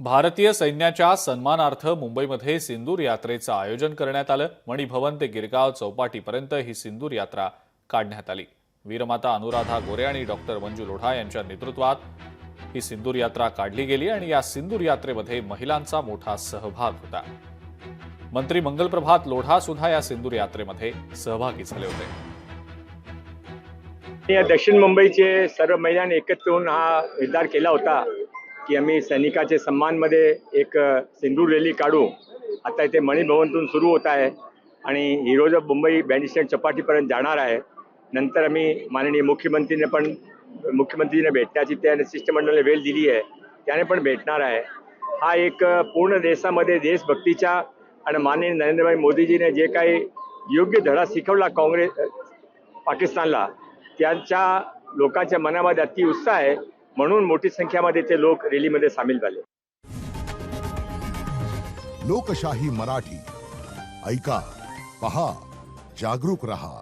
भारतीय सैन्याच्या सन्मानार्थ मुंबईमध्ये सिंदूर यात्रेचं आयोजन करण्यात आलं। मणिभवन ते गिरगाव चौपाटीपर्यंत ही सिंदूर यात्रा काढण्यात आली। वीरमाता अनुराधा गोरे आणि डॉक्टर मंजू लोढा यांच्या नेतृत्वात ही सिंदूर यात्रा काढली गेली आणि या सिंदूर यात्रेमध्ये महिलांचा मोठा सहभाग होता। मंत्री मंगलप्रभात लोढा सुद्धा या सिंदूर यात्रेमध्ये सहभागी झाले होते। या दक्षिण मुंबईचे सर्व महिलांनी एकत्र येऊन हा निर्धार केला होता की आम्ही सैनिकाचे सन्मानमध्ये एक सिंदूर रॅली काढू। आता इथे मणिभवनतून सुरू होत आहे आणि heroes of Mumbai bandstand चौपाटीपर्यंत जाणार आहे। नंतर आम्ही माननीय मुख्यमंत्रीने भेटण्याची त्याने शिष्टमंडळाला वेळ दिली आहे, त्याने पण भेटणार आहे। हा एक पूर्ण देशामध्ये देशभक्तीच्या आणि माननीय नरेंद्रभाई मोदीजीने जे काही योग्य धडा शिकवला पाकिस्तानला, त्यांच्या लोकांच्या मनामध्ये अति उत्साह आहे, म्हणून मोठी संख्येमध्ये ते लोक रॅलीमध्ये सामील झाले। लोकशाही मराठी ऐका, पहा, जागरूक रहा।